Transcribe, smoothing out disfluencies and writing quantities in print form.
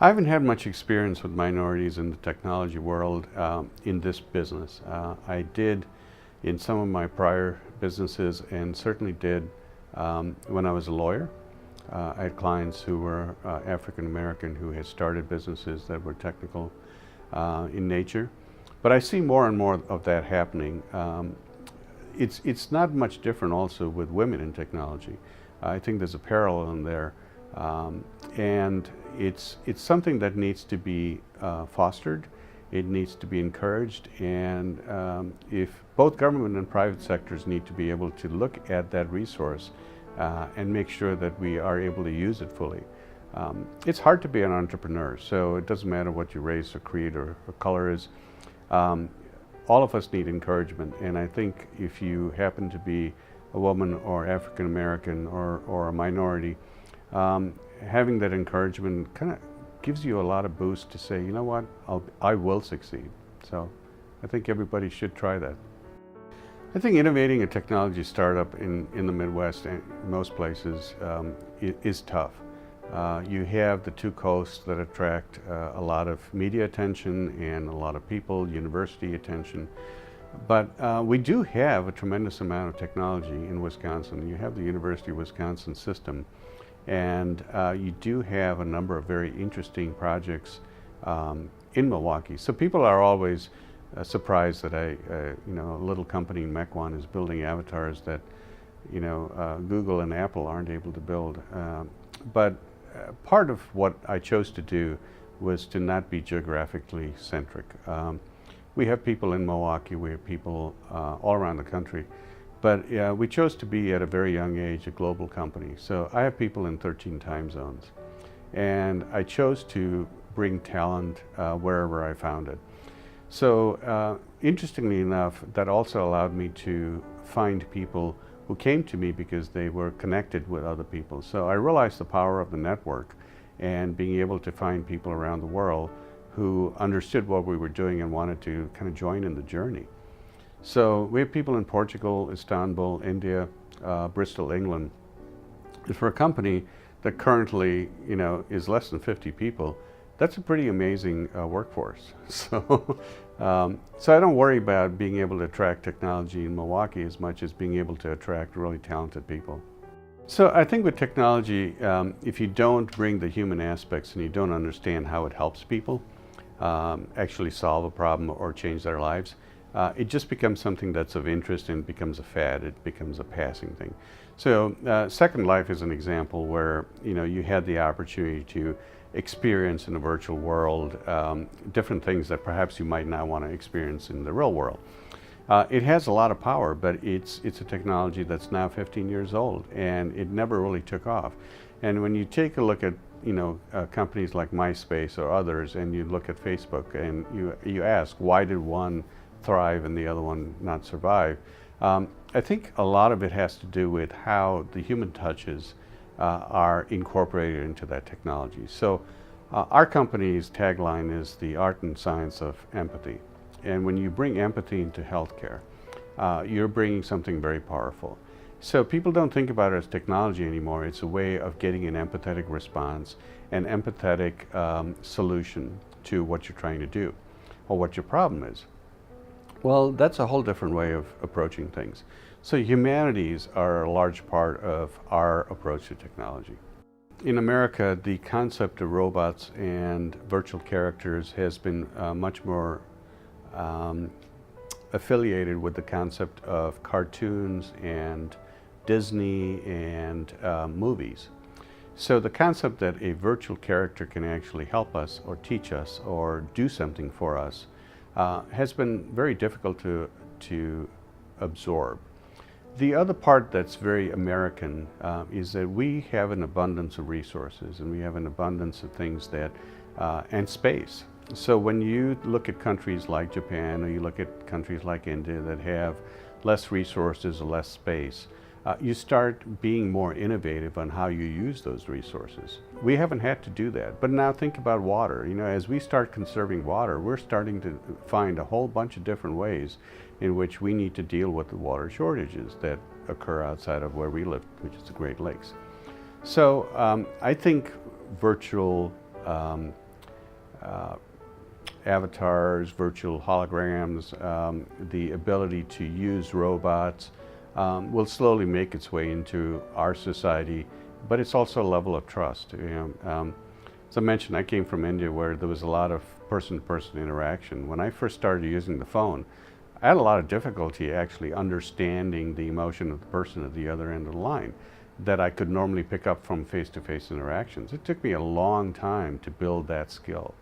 I haven't had much experience with minorities in the technology world in this business. I did in some of my prior businesses and certainly did when I was a lawyer. I had clients who were African American who had started businesses that were technical in nature. But I see more and more of that happening. It's not much different also with women in technology. I think there's a parallel in there. And it's something that needs to be fostered. It needs to be encouraged, and if both government and private sectors need to be able to look at that resource and make sure that we are able to use it fully. It's hard to be an entrepreneur, so it doesn't matter what your race or creed or color is. All of us need encouragement, and I think if you happen to be a woman or African American or a minority, having that encouragement kind of gives you a lot of boost to say, you know what, I will succeed. So I think everybody should try that. I think innovating a technology startup in the Midwest and most places is tough. You have the two coasts that attract a lot of media attention and a lot of people, university attention. But we do have a tremendous amount of technology in Wisconsin. You have the University of Wisconsin system, and you do have a number of very interesting projects in Milwaukee. So people are always surprised that a little company in Mequon is building avatars that Google and Apple aren't able to build. But part of what I chose to do was to not be geographically centric. We have people in Milwaukee, we have people all around the country, but we chose to be at a very young age a global company. So I have people in 13 time zones, and I chose to bring talent wherever I found it. So interestingly enough, that also allowed me to find people who came to me because they were connected with other people. So I realized the power of the network and being able to find people around the world who understood what we were doing and wanted to kind of join in the journey. So we have people in Portugal, Istanbul, India, Bristol, England. And for a company that currently, is less than 50 people, that's a pretty amazing workforce. So, so I don't worry about being able to attract technology in Milwaukee as much as being able to attract really talented people. So I think with technology, if you don't bring the human aspects and you don't understand how it helps people actually solve a problem or change their lives, it just becomes something that's of interest and becomes a fad. It becomes a passing thing. So Second Life is an example where you had the opportunity to experience in a virtual world different things that perhaps you might not want to experience in the real world. It has a lot of power, but it's a technology that's now 15 years old, and it never really took off. And when you take a look at companies like MySpace or others, and you look at Facebook, and you ask why did one thrive and the other one not survive, I think a lot of it has to do with how the human touches are incorporated into that technology. So our company's tagline is the art and science of empathy. And when you bring empathy into healthcare, you're bringing something very powerful. So people don't think about it as technology anymore. It's a way of getting an empathetic response, an empathetic solution to what you're trying to do or what your problem is. Well, that's a whole different way of approaching things. So humanities are a large part of our approach to technology. In America, the concept of robots and virtual characters has been much more affiliated with the concept of cartoons and Disney and movies. So the concept that a virtual character can actually help us or teach us or do something for us has been very difficult to absorb. The other part that's very American is that we have an abundance of resources and we have an abundance of things that, and space. So when you look at countries like Japan or you look at countries like India that have less resources or less space, you start being more innovative on how you use those resources. We haven't had to do that, but now think about water. As we start conserving water, we're starting to find a whole bunch of different ways in which we need to deal with the water shortages that occur outside of where we live, which is the Great Lakes. So I think virtual avatars, virtual holograms, the ability to use robots will slowly make its way into our society, but it's also a level of trust. As I mentioned, I came from India where there was a lot of person-to-person interaction. When I first started using the phone, I had a lot of difficulty actually understanding the emotion of the person at the other end of the line that I could normally pick up from face-to-face interactions. It took me a long time to build that skill.